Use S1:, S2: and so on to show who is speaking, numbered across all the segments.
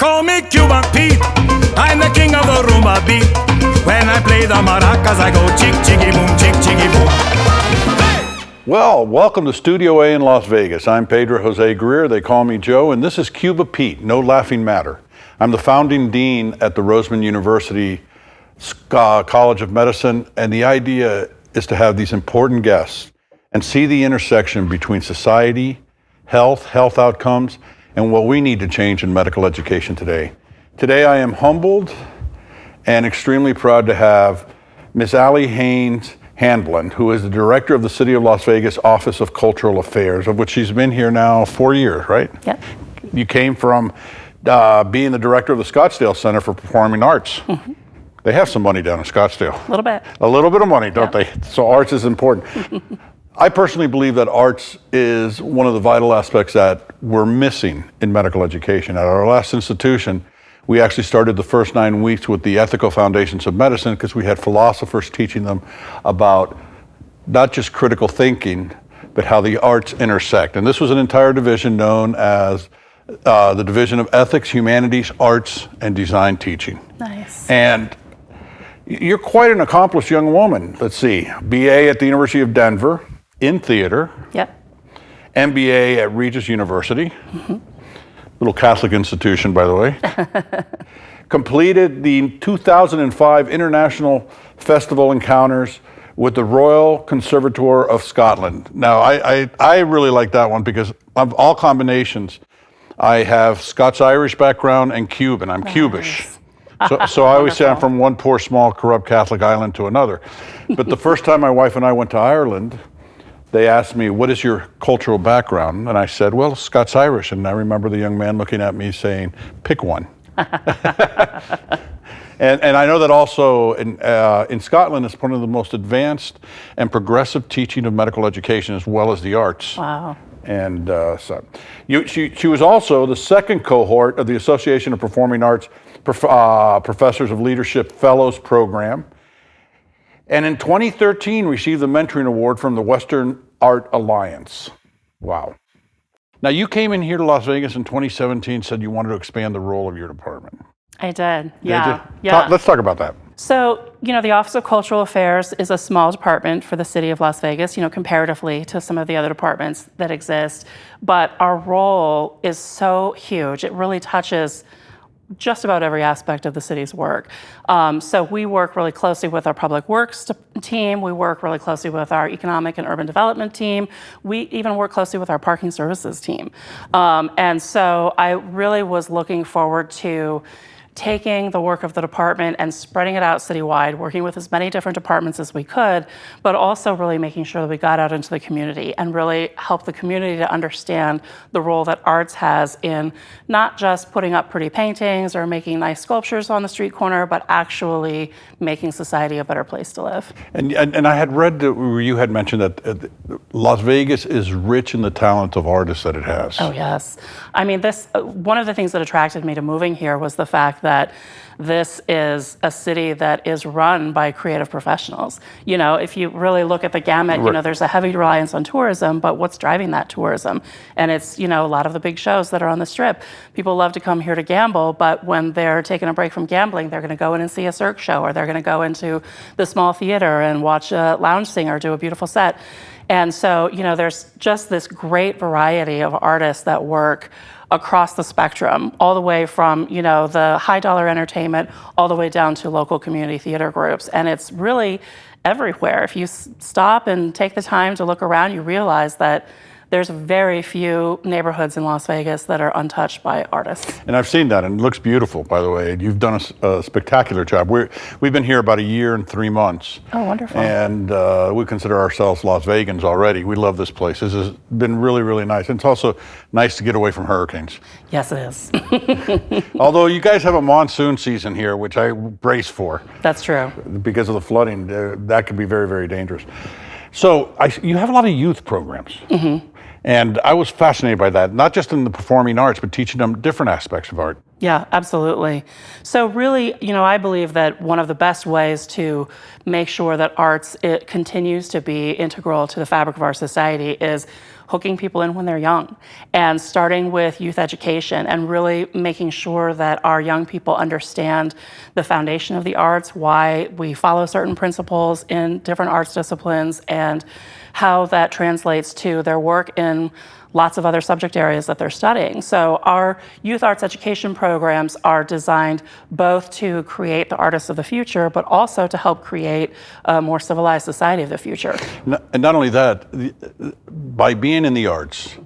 S1: call me Cuba Pete. I'm the king of the rumba beat. When I play the maracas, I go chick, chicky, boom, chick, chicky, boom. Hey!
S2: Well, welcome to Studio A in Las Vegas. I'm Pedro Jose Greer. They call me Joe, and this is Cuba Pete, no laughing matter. I'm the founding dean at the Roseman University College of Medicine, and the idea is to have these important guests and see the intersection between society, health outcomes, and what we need to change in medical education today. Today I am humbled and extremely proud to have Ms. Ally Haynes-Hamblen, who is the director of the City of Las Vegas Office of Cultural Affairs, of which she's been here now 4 years, right?
S3: Yep.
S2: You came from being the director of the Scottsdale Center for Performing Arts. Mm-hmm. They have some money down in Scottsdale.
S3: A little bit.
S2: A little bit of money, don't they? So arts is important. I personally believe that arts is one of the vital aspects that we're missing in medical education. At our last institution, we actually started the first 9 weeks with the ethical foundations of medicine because we had philosophers teaching them about not just critical thinking, but how the arts intersect. And this was an entire division known as the Division of Ethics, Humanities, Arts, and Design Teaching.
S3: Nice.
S2: And you're quite an accomplished young woman. Let's see, B.A. at the University of Denver in theater.
S3: Yep.
S2: M.B.A. at Regis University. Mm-hmm. Little Catholic institution, by the way. Completed the 2005 International Festival Encounters with the Royal Conservatoire of Scotland. Now, I really like that one because of all combinations, I have Scots-Irish background and Cuban. I'm Cubish. So I always say I'm from one poor, small, corrupt Catholic island to another. But the first time my wife and I went to Ireland, they asked me, what is your cultural background? And I said, well, Scots-Irish. And I remember the young man looking at me saying, pick one. And I know that also in Scotland, it's one of the most advanced and progressive teaching of medical education as well as the arts.
S3: Wow.
S2: And she was also the second cohort of the Association of Performing Arts Professors of Leadership Fellows Program. And in 2013, received the Mentoring Award from the Western Art Alliance. Wow. Now, you came in here to Las Vegas in 2017, said you wanted to expand the role of your department.
S3: I did, yeah.
S2: Let's talk about that.
S3: So, the Office of Cultural Affairs is a small department for the City of Las Vegas, comparatively to some of the other departments that exist. But our role is so huge. It really touches just about every aspect of the city's work. So we work really closely with our public works team. We work really closely with our economic and urban development team. We even work closely with our parking services team. And so I really was looking forward to taking the work of the department and spreading it out citywide, working with as many different departments as we could, but also really making sure that we got out into the community and really help the community to understand the role that arts has in not just putting up pretty paintings or making nice sculptures on the street corner, but actually making society a better place to live.
S2: And I had read that you had mentioned that Las Vegas is rich in the talent of artists that it has.
S3: Oh, yes. I mean, one of the things that attracted me to moving here was the fact that this is a city that is run by creative professionals. If you really look at the gamut,
S2: right.
S3: There's a heavy reliance on tourism, but what's driving that tourism? And it's, a lot of the big shows that are on the Strip. People love to come here to gamble, but when they're taking a break from gambling, they're going to go in and see a Cirque show, or they're going to go into the small theater and watch a lounge singer do a beautiful set. And so, there's just this great variety of artists that work across the spectrum, all the way from, the high dollar entertainment, all the way down to local community theater groups. And it's really everywhere. If you stop and take the time to look around, you realize that there's very few neighborhoods in Las Vegas that are untouched by artists.
S2: And I've seen that, and it looks beautiful, by the way. You've done a spectacular job. We've been here about 1 year and 3 months.
S3: Oh, wonderful.
S2: And we consider ourselves Las Vegans already. We love this place. This has been really, really nice. And it's also nice to get away from hurricanes.
S3: Yes, it is.
S2: Although you guys have a monsoon season here, which I brace for.
S3: That's true.
S2: Because of the flooding, that can be very, very dangerous. So you have a lot of youth programs. Mm-hmm. And I was fascinated by that, not just in the performing arts, but teaching them different aspects of art.
S3: Yeah, absolutely. So really, I believe that one of the best ways to make sure that arts, it continues to be integral to the fabric of our society is hooking people in when they're young and starting with youth education and really making sure that our young people understand the foundation of the arts, why we follow certain principles in different arts disciplines, and how that translates to their work in lots of other subject areas that they're studying. So our youth arts education programs are designed both to create the artists of the future, but also to help create a more civilized society of the future.
S2: And not only that, by being in the arts,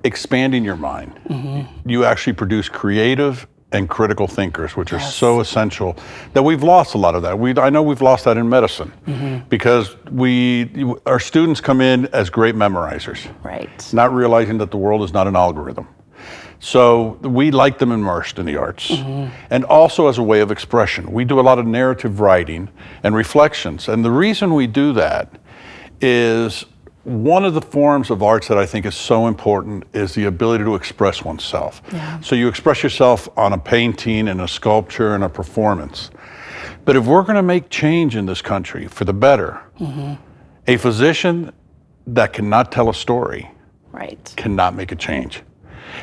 S2: expanding your mind, you actually produce creative and critical thinkers, which are so essential that we've lost a lot of that. I know we've lost that in medicine because our students come in as great memorizers, not realizing that the world is not an algorithm. So we like them immersed in the arts and also as a way of expression. We do a lot of narrative writing and reflections. And the reason we do that is one of the forms of arts that I think is so important is the ability to express oneself. So you express yourself on a painting and a sculpture and a performance. But if we're going to make change in this country for the better, a physician that cannot tell a story cannot make a change.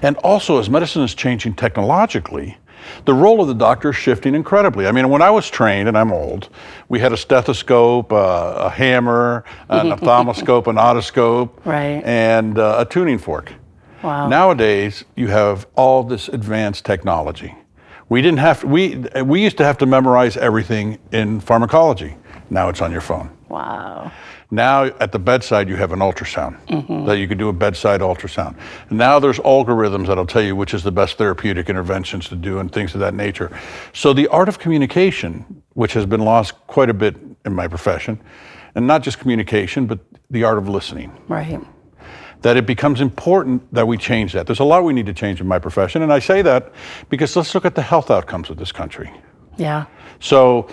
S2: And also, as medicine is changing technologically, the role of the doctor is shifting incredibly. I mean, when I was trained, and I'm old, we had a stethoscope, a hammer, an ophthalmoscope, an otoscope, and a tuning fork. Nowadays, you have all this advanced technology. We didn't have to, we used to have to memorize everything in pharmacology. Now it's on your phone. Now at the bedside, you have an ultrasound that you can do a bedside ultrasound. And now there's algorithms that'll tell you which is the best therapeutic interventions to do and things of that nature. So the art of communication, which has been lost quite a bit in my profession, and not just communication, but the art of listening. That it becomes important that we change that. There's a lot we need to change in my profession. And I say that because let's look at the health outcomes of this country. So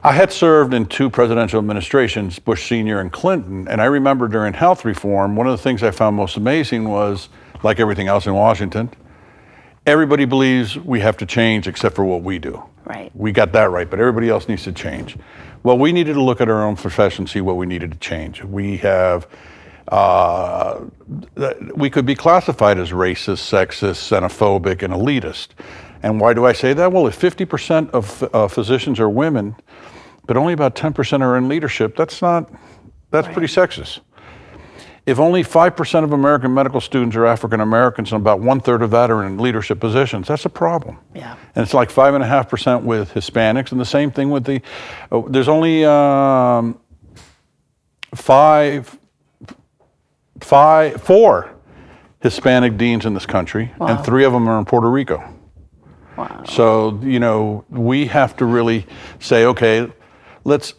S2: I had served in 2 presidential administrations, Bush Sr. and Clinton, and I remember during health reform, one of the things I found most amazing was, like everything else in Washington, everybody believes we have to change except for what we do. We got that right, but everybody else needs to change. Well, we needed to look at our own profession, see what we needed to change. We have, we could be classified as racist, sexist, xenophobic, and elitist. And why do I say that? Well, if 50% of physicians are women, but only about 10% are in leadership, that's pretty sexist. If only 5% of American medical students are African Americans and about 1/3 of that are in leadership positions, that's a problem. And it's like 5.5% with Hispanics, and the same thing with there's only 4 Hispanic deans in this country, and 3 of them are in Puerto Rico. So, you know, we have to really say, okay, let's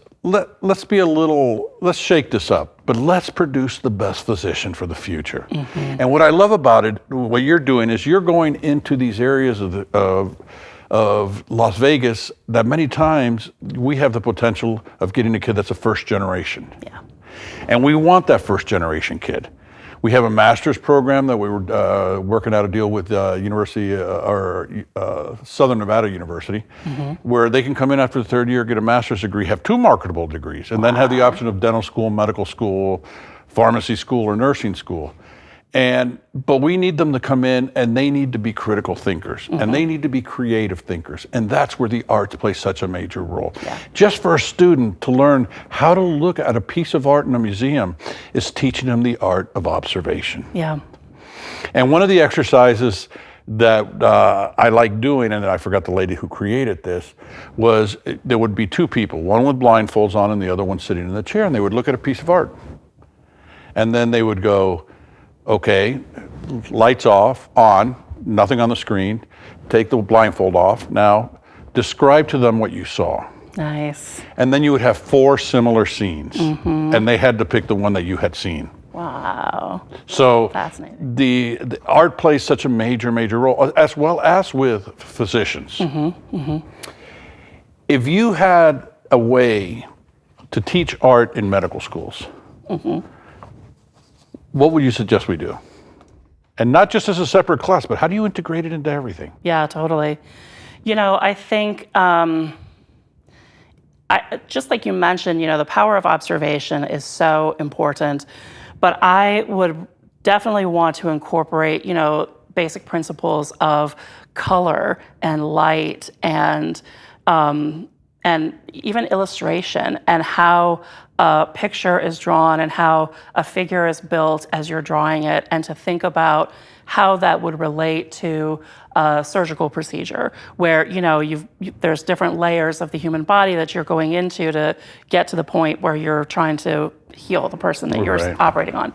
S2: shake this up, but let's produce the best physician for the future. And what I love about it, what you're doing is you're going into these areas of Las Vegas that many times we have the potential of getting a kid that's a first generation. And we want that first generation kid. We have a master's program that we were working out a deal with Southern Nevada University, where they can come in after the 3rd year, get a master's degree, have 2 marketable degrees, and then have the option of dental school, medical school, pharmacy school, or nursing school. But we need them to come in, and they need to be critical thinkers, and they need to be creative thinkers, and that's where the arts play such a major role. Just for a student to learn how to look at a piece of art in a museum is teaching them the art of observation. And one of the exercises that I like doing, and I forgot the lady who created this, was there would be 2 people, one with blindfolds on and the other one sitting in the chair, and they would look at a piece of art. And then they would go, okay, lights off, on, nothing on the screen, take the blindfold off. Now, describe to them what you saw. And then you would have 4 similar scenes, and they had to pick the one that you had seen. So
S3: fascinating.
S2: The art plays such a major role, as well as with physicians. If you had a way to teach art in medical schools, what would you suggest we do? And not just as a separate class, but how do you integrate it into everything?
S3: Totally. You know, I think, just like you mentioned, you know, the power of observation is so important. but I would definitely want to incorporate, basic principles of color and light and even illustration, and how a picture is drawn and how a figure is built as you're drawing it, and to think about how that would relate to a surgical procedure where, there's different layers of the human body that you're going into to get to the point where you're trying to heal the person that you're operating on.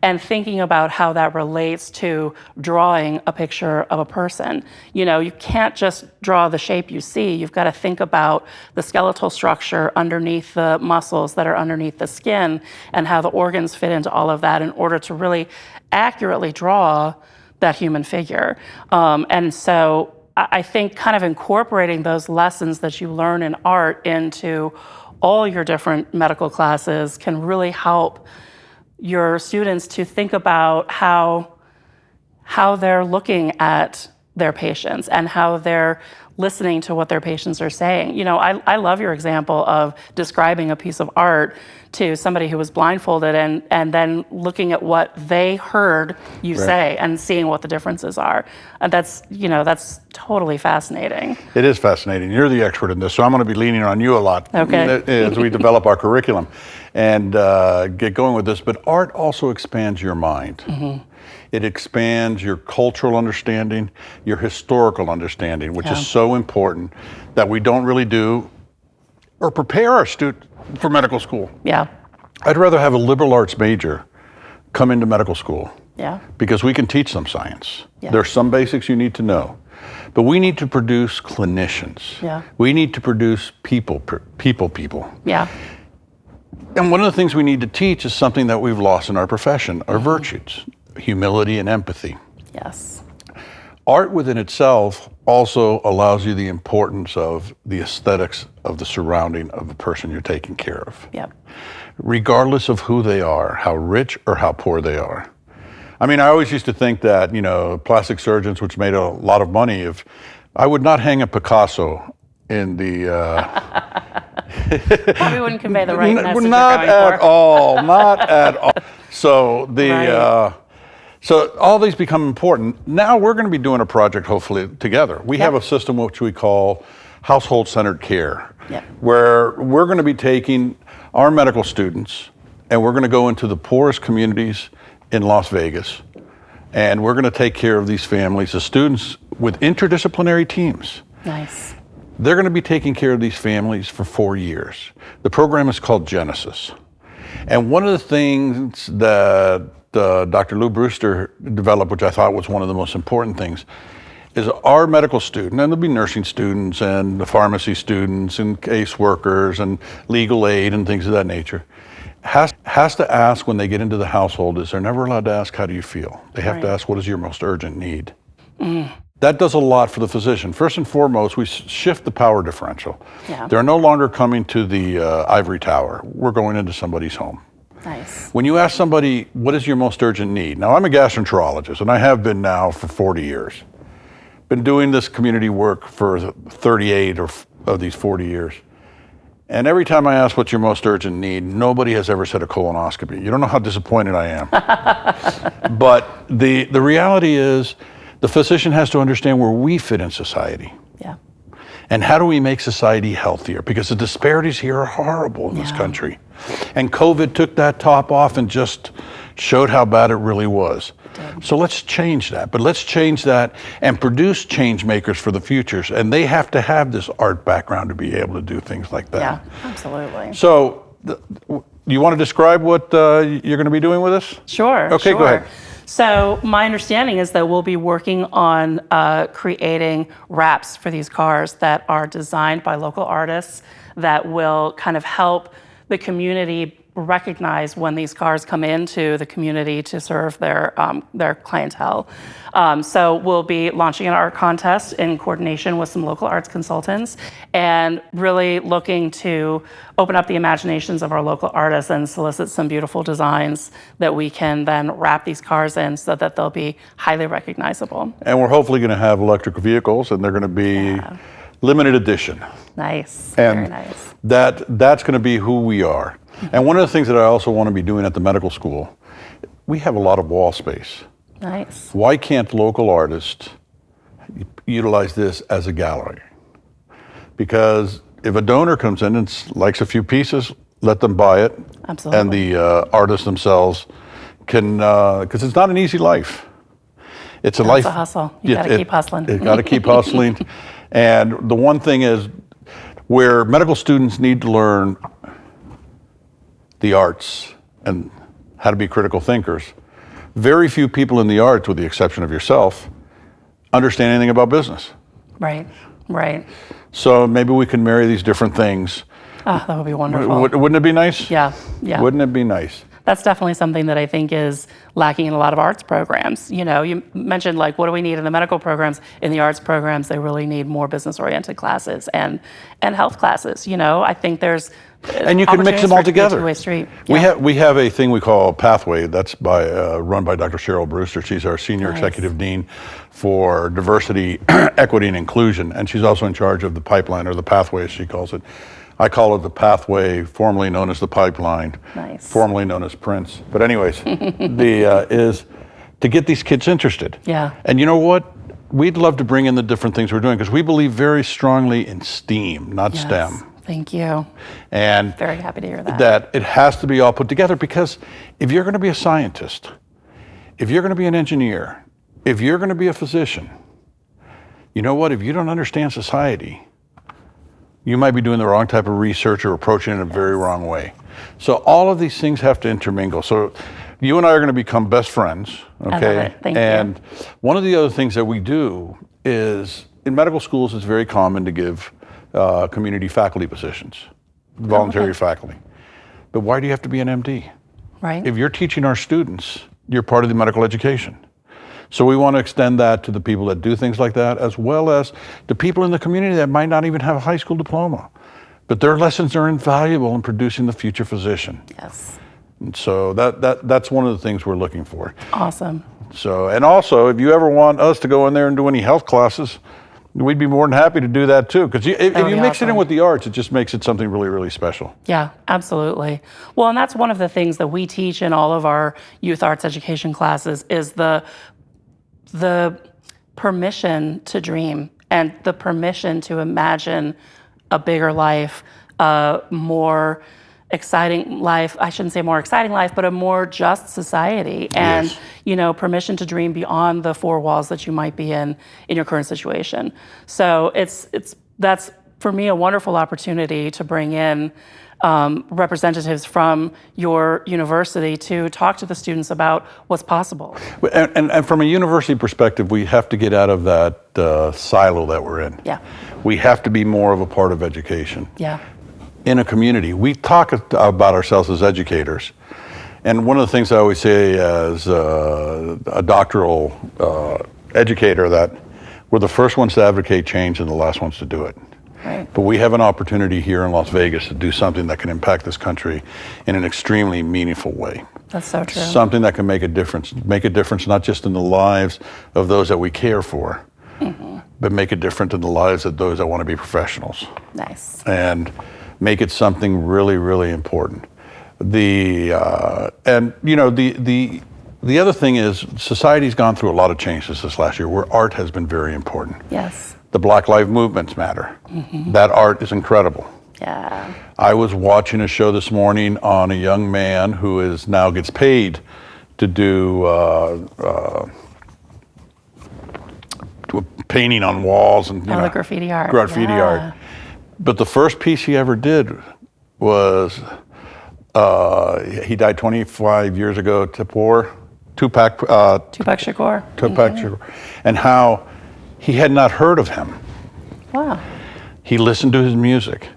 S3: And thinking about how that relates to drawing a picture of a person. You can't just draw the shape you see. You've got to think about the skeletal structure underneath the muscles that are underneath the skin, and how the organs fit into all of that in order to really accurately draw that human figure. And so I think kind of incorporating those lessons that you learn in art into all your different medical classes can really help your students to think about how they're looking at their patients and how they're listening to what their patients are saying. I love your example of describing a piece of art to somebody who was blindfolded and then looking at what they heard you say and seeing what the differences are. And that's totally fascinating.
S2: It is fascinating. You're the expert in this, so I'm going to be leaning on you a lot as we develop our curriculum and get going with this. But art also expands your mind. Mm-hmm. It expands your cultural understanding, your historical understanding, which is so important that we don't really do or prepare our students for medical school.
S3: Yeah.
S2: I'd rather have a liberal arts major come into medical school.
S3: Yeah.
S2: Because we can teach them science.
S3: Yeah.
S2: There's some basics you need to know. But we need to produce clinicians.
S3: Yeah.
S2: We need to produce people.
S3: Yeah.
S2: And one of the things we need to teach is something that we've lost in our profession, our virtues, humility and empathy.
S3: Yes.
S2: Art within itself also allows you the importance of the aesthetics of the surrounding of the person you're taking care of.
S3: Yep.
S2: Regardless of who they are, how rich or how poor they are. I mean, I always used to think that, plastic surgeons, which made a lot of money, I would not hang a Picasso in the...
S3: Probably wouldn't convey the right message.
S2: Not at all. So so all these become important. Now we're going to be doing a project, hopefully, together. We have a system which we call household-centered care, where we're going to be taking our medical students and we're going to go into the poorest communities in Las Vegas, and we're going to take care of these families, the students with interdisciplinary teams.
S3: Nice.
S2: They're going to be taking care of these families for 4 years. The program is called Genesis. And one of the things that Dr. Lou Brewster developed, which I thought was one of the most important things, is our medical student, and there'll be nursing students and the pharmacy students and case workers and legal aid and things of that nature, has to ask when they get into the household, they're never allowed to ask, how do you feel? They have to ask, what is your most urgent need? Mm. That does a lot for the physician. First and foremost, we shift the power differential. Yeah. They're no longer coming to the ivory tower. We're going into somebody's home.
S3: Nice.
S2: When you ask somebody, what is your most urgent need? Now, I'm a gastroenterologist, and I have been now for 40 years. Been doing this community work for 38 of these 40 years. And every time I ask what's your most urgent need, nobody has ever said a colonoscopy. You don't know how disappointed I am. But the reality is, the physician has to understand where we fit in society.
S3: Yeah.
S2: And how do we make society healthier? Because the disparities here are horrible in this country. And COVID took that top off and just showed how bad it really was. So let's change that. But let's change that and produce change makers for the futures. And they have to have this art background to be able to do things like that.
S3: Yeah, absolutely.
S2: So you want to describe what you're going to be doing with us?
S3: Sure.
S2: Okay,
S3: sure.
S2: Go ahead.
S3: So my understanding is that we'll be working on creating wraps for these cars that are designed by local artists that will kind of help the community recognize when these cars come into the community to serve their clientele. So we'll be launching an art contest in coordination with some local arts consultants and really looking to open up the imaginations of our local artists and solicit some beautiful designs that we can then wrap these cars in so that they'll be highly recognizable.
S2: And we're hopefully going to have electric vehicles, and they're going to be limited edition.
S3: Nice,
S2: and
S3: very nice.
S2: That's going to be who we are. And one of the things that I also want to be doing at the medical school we have a lot of wall space.
S3: Nice.
S2: Why can't local artists utilize this as a gallery? Because if a donor comes in and likes a few pieces, let them buy it.
S3: Absolutely.
S2: And the artists themselves can, because it's not an easy life. It's a life.
S3: It's a hustle. You got to keep hustling.
S2: You got to keep hustling. And the one thing is, where medical students need to learn the arts and how to be critical thinkers, very few people in the arts, with the exception of yourself, understand anything about business.
S3: Right, right.
S2: So maybe we can marry these different things.
S3: Oh, that would be wonderful.
S2: Wouldn't it be nice?
S3: Yeah, yeah.
S2: Wouldn't it be nice?
S3: That's definitely something that I think is lacking in a lot of arts programs. You know, you mentioned like, what do we need in the medical programs? In the arts programs, they really need more business-oriented classes and health classes. You know, I think there's
S2: and you can mix them all together.
S3: Two-way street.
S2: We have a thing we call Pathway. That's run by Dr. Cheryl Brewster. She's our senior executive dean for diversity, equity, and inclusion, and she's also in charge of the pipeline, or the Pathway, as she calls it. I call it the Pathway, formerly known as the Pipeline, formerly known as Prince. But anyways, is to get these kids interested.
S3: Yeah.
S2: And you know what? We'd love to bring in the different things we're doing, because we believe very strongly in STEAM, not STEM.
S3: Thank you.
S2: And
S3: very happy to hear that.
S2: That it has to be all put together, because if you're going to be a scientist, if you're going to be an engineer, if you're going to be a physician, you know what? If you don't understand society, you might be doing the wrong type of research or approaching it in a very wrong way. So all of these things have to intermingle. So you and I are going to become best friends, okay?
S3: I love it. Thank you.
S2: And one of the other things that we do is, in medical schools, it's very common to give community faculty positions, voluntary faculty. But why do you have to be an MD?
S3: Right.
S2: If you're teaching our students, you're part of the medical education. So we want to extend that to the people that do things like that, as well as the people in the community that might not even have a high school diploma. But their lessons are invaluable in producing the future physician.
S3: Yes.
S2: And so that's one of the things we're looking for.
S3: Awesome.
S2: So, and also, if you ever want us to go in there and do any health classes, we'd be more than happy to do that too. Because if you mix it in with the arts, it just makes it something really, really special.
S3: Yeah, absolutely. Well, and that's one of the things that we teach in all of our youth arts education classes is the permission to dream and the permission to imagine a bigger life, a more exciting life. I shouldn't say more exciting life, but a more just society. And, you know, permission to dream beyond the four walls that you might be in your current situation. So that's for me a wonderful opportunity to bring in representatives from your university to talk to the students about what's possible.
S2: And from a university perspective, we have to get out of that silo that we're in.
S3: Yeah.
S2: We have to be more of a part of education.
S3: Yeah.
S2: In a community. We talk about ourselves as educators. And one of the things I always say as a doctoral educator, that we're the first ones to advocate change and the last ones to do it.
S3: Right.
S2: But we have an opportunity here in Las Vegas to do something that can impact this country in an extremely meaningful way.
S3: That's so true.
S2: Something that can make a difference not just in the lives of those that we care for, but make a difference in the lives of those that want to be professionals.
S3: Nice.
S2: And make it something really, really important. And you know, the other thing is, society's gone through a lot of changes this last year, where art has been very important.
S3: Yes.
S2: The Black Lives Movements matter. That art is incredible.
S3: Yeah.
S2: I was watching a show this morning on a young man who now gets paid to do painting on walls and
S3: the graffiti art.
S2: Graffiti art. But the first piece he ever did was, he died 25 years ago, Tupac
S3: Shakur.
S2: Shakur, and how he had not heard of him.
S3: Wow.
S2: He listened to his music.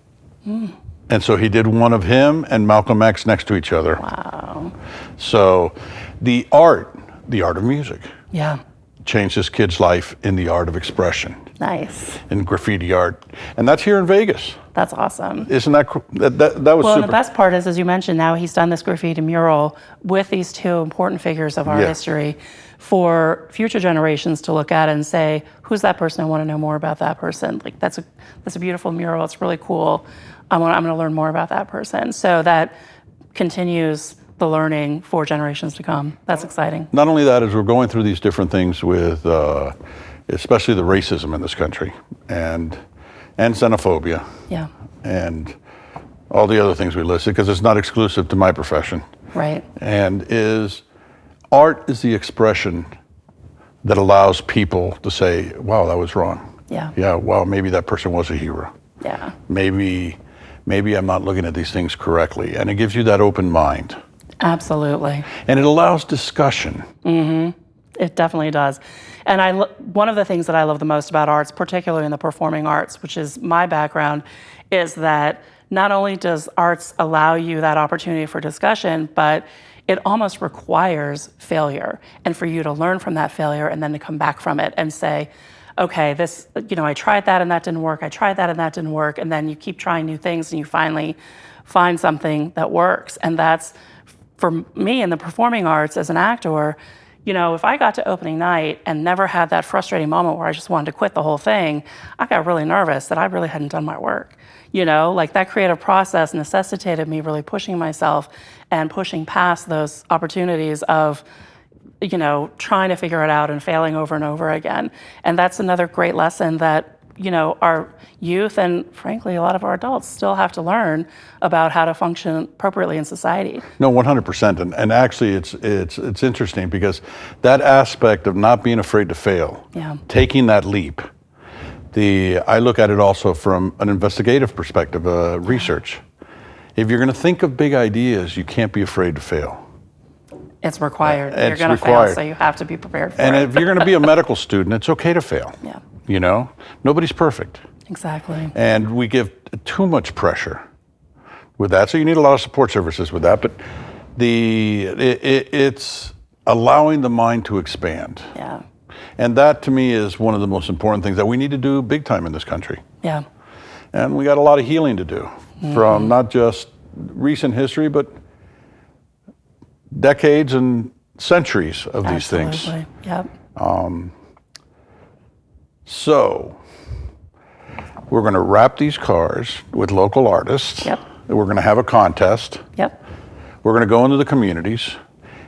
S2: And so he did one of him and Malcolm X next to each other.
S3: Wow.
S2: So the art of music.
S3: Yeah.
S2: Changed this kid's life in the art of expression.
S3: Nice.
S2: In graffiti art. And that's here in Vegas.
S3: That's awesome.
S2: Isn't that was
S3: well,
S2: super.
S3: And the best part is, as you mentioned, now he's done this graffiti mural with these two important figures of our history for future generations to look at and say, who's that person? I want to know more about that person. Like, that's a beautiful mural. It's really cool. I'm going to learn more about that person. So that continues the learning for generations to come. That's exciting.
S2: Not only that, as we're going through these different things with, especially the racism in this country and xenophobia.
S3: Yeah.
S2: And all the other things we listed, because it's not exclusive to my profession.
S3: Right.
S2: And art is the expression that allows people to say, wow, that was wrong.
S3: Yeah.
S2: Yeah, wow, maybe that person was a hero.
S3: Yeah.
S2: Maybe I'm not looking at these things correctly. And it gives you that open mind.
S3: Absolutely.
S2: And it allows discussion.
S3: It definitely does. And one of the things that I love the most about arts, particularly in the performing arts, which is my background, is that not only does arts allow you that opportunity for discussion, but it almost requires failure, and for you to learn from that failure and then to come back from it and say, okay, this, I tried that and that didn't work. I tried that and that didn't work. And then you keep trying new things and you finally find something that works. And that's, for me in the performing arts as an actor, if I got to opening night and never had that frustrating moment where I just wanted to quit the whole thing, I got really nervous that I really hadn't done my work. Like that creative process necessitated me really pushing myself and pushing past those opportunities of, trying to figure it out and failing over and over again. And that's another great lesson that, our youth and frankly, a lot of our adults still have to learn about how to function appropriately in society.
S2: No, 100%. And actually it's interesting because that aspect of not being afraid to fail, taking that leap, I look at it also from an investigative perspective, research. If you're going to think of big ideas, you can't be afraid to fail.
S3: It's required.
S2: It's
S3: you're going to fail, so you have to be prepared for it.
S2: And if you're going to be a medical student, it's okay to fail.
S3: Yeah.
S2: Nobody's perfect.
S3: Exactly.
S2: And we give too much pressure with that. So you need a lot of support services with that. But it's allowing the mind to expand.
S3: Yeah.
S2: And that to me is one of the most important things that we need to do big time in this country.
S3: Yeah.
S2: And we got a lot of healing to do from not just recent history, but decades and centuries of these things.
S3: Absolutely. Yep.
S2: So we're going to wrap these cars with local artists.
S3: Yep.
S2: We're going to have a contest.
S3: Yep.
S2: We're going to go into the communities.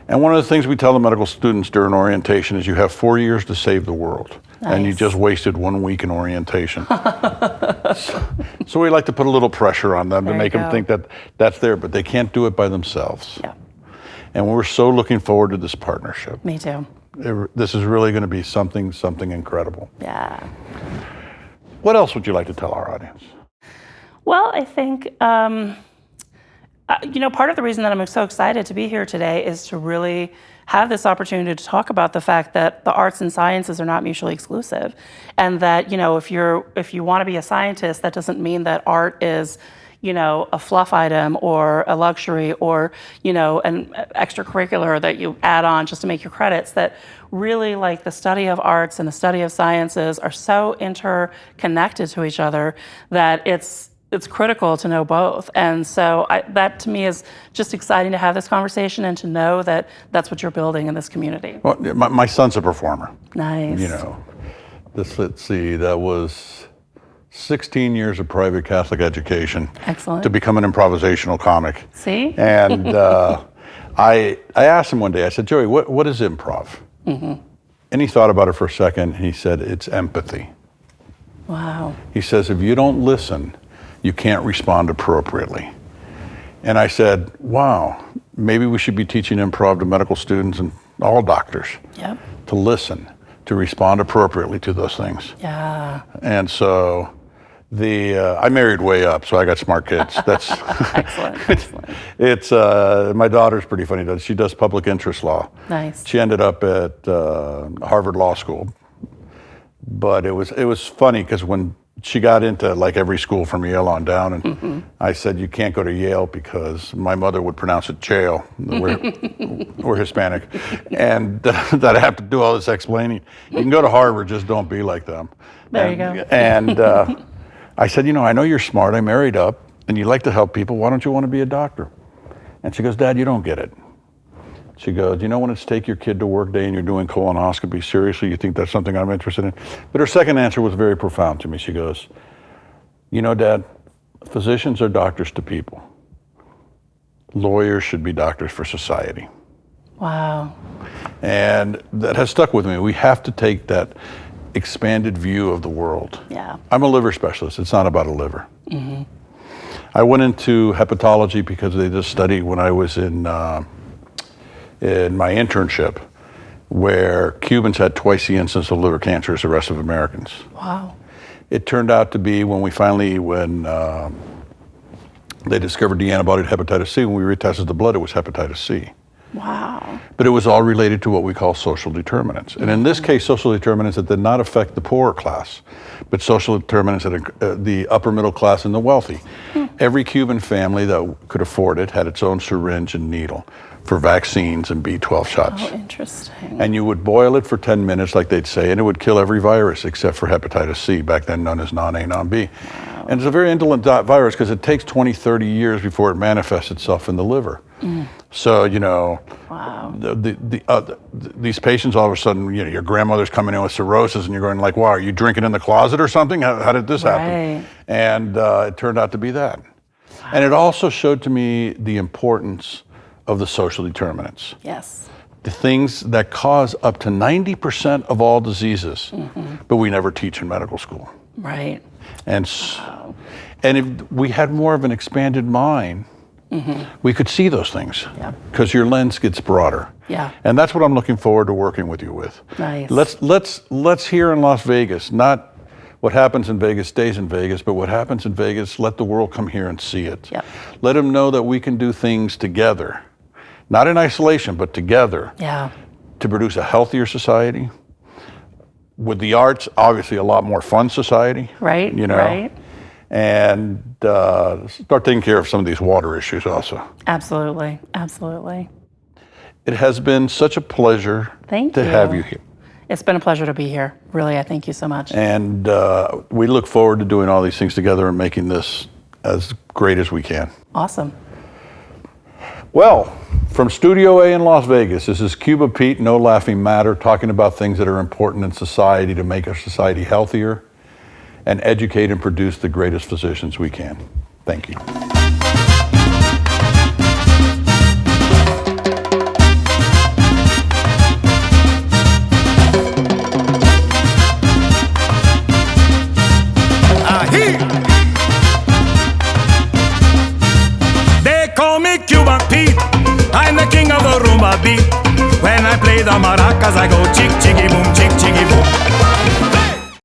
S2: And one of the things we tell the medical students during orientation is you have 4 years to save the world.
S3: Nice.
S2: And you just wasted 1 week in orientation. So we like to put a little pressure on them to make them think that that's there, but they can't do it by themselves.
S3: Yeah.
S2: And we're so looking forward to this partnership.
S3: Me too.
S2: This is really going to be something incredible.
S3: Yeah.
S2: What else would you like to tell our audience?
S3: Well, I think, part of the reason that I'm so excited to be here today is to really have this opportunity to talk about the fact that the arts and sciences are not mutually exclusive. And that, if you want to be a scientist, that doesn't mean that art is, a fluff item or a luxury or, an extracurricular that you add on just to make your credits. That really, like, the study of arts and the study of sciences are so interconnected to each other that it's critical to know both. And so that to me is just exciting to have this conversation and to know that that's what you're building in this community.
S2: Well, my son's a performer.
S3: Nice.
S2: Let's see, that was 16 years of private Catholic education.
S3: Excellent.
S2: To become an improvisational comic.
S3: See?
S2: And I asked him one day, I said, Joey, what is improv? Mm-hmm. And he thought about it for a second, and he said, it's empathy.
S3: Wow.
S2: He says, if you don't listen, you can't respond appropriately. And I said, wow, maybe we should be teaching improv to medical students and all doctors.
S3: Yep.
S2: To listen, to respond appropriately to those things.
S3: Yeah.
S2: And so I married way up, so I got smart kids. That's
S3: Excellent.
S2: It's my daughter's pretty funny. She does public interest law.
S3: Nice.
S2: She ended up at Harvard Law School. But it was funny because when she got into like every school from Yale on down, and I said, you can't go to Yale because my mother would pronounce it jail. We're Hispanic. And that I have to do all this explaining. You can go to Harvard, just don't be like them.
S3: There you go.
S2: And I said, I know you're smart. I married up and you like to help people. Why don't you want to be a doctor? And she goes, Dad, you don't get it. She goes, when it's take your kid to work day and you're doing colonoscopy, seriously, you think that's something I'm interested in? But her second answer was very profound to me. She goes, Dad, physicians are doctors to people. lawyers should be doctors for society.
S3: Wow.
S2: And that has stuck with me. We have to take that expanded view of the world.
S3: Yeah.
S2: I'm a liver specialist. It's not about a liver. I went into hepatology because they just studied when I was in my internship, where Cubans had twice the incidence of liver cancer as the rest of Americans.
S3: Wow.
S2: It turned out to be when they discovered the antibody to hepatitis C, when we retested the blood, it was hepatitis C.
S3: Wow.
S2: But it was all related to what we call social determinants. And in this case, social determinants that did not affect the poorer class, but social determinants that the upper middle class and the wealthy. Every Cuban family that could afford it had its own syringe and needle for vaccines and B12 shots.
S3: Oh, interesting.
S2: And you would boil it for 10 minutes, like they'd say, and it would kill every virus except for hepatitis C, back then known as non-A, non-B. Wow. And it's a very indolent virus because it takes 20, 30 years before it manifests itself in the liver. So,
S3: Wow.
S2: These patients, all of a sudden, your grandmother's coming in with cirrhosis, and you're going like, wow, are you drinking in the closet or something? How did this happen? And it turned out to be that. Wow. And it also showed to me the importance of the social determinants.
S3: Yes.
S2: The things that cause up to 90% of all diseases, but we never teach in medical school.
S3: Right.
S2: And, and if we had more of an expanded mind, we could see those things, because your lens gets broader.
S3: Yeah.
S2: And that's what I'm looking forward to working with you with.
S3: Nice.
S2: Let's hear in Las Vegas, not what happens in Vegas stays in Vegas, but what happens in Vegas, let the world come here and see it.
S3: Yep.
S2: Let them know that we can do things together, not in isolation, but together, to produce a healthier society. With the arts, obviously a lot more fun society.
S3: Right, right.
S2: And start taking care of some of these water issues also.
S3: Absolutely, absolutely.
S2: It has been such a pleasure to have you here.
S3: It's been a pleasure to be here. Really, I thank you so much.
S2: And we look forward to doing all these things together and making this as great as we can.
S3: Awesome.
S2: Well, from Studio A in Las Vegas, this is Cuba Pete, No Laughing Matter, talking about things that are important in society to make our society healthier and educate and produce the greatest physicians we can. Thank you.
S1: They call me Cuba Pete. I'm the king of the rumba beat. When I play the maracas, I go chick, chiggy, boom, chick, chiggy, boom.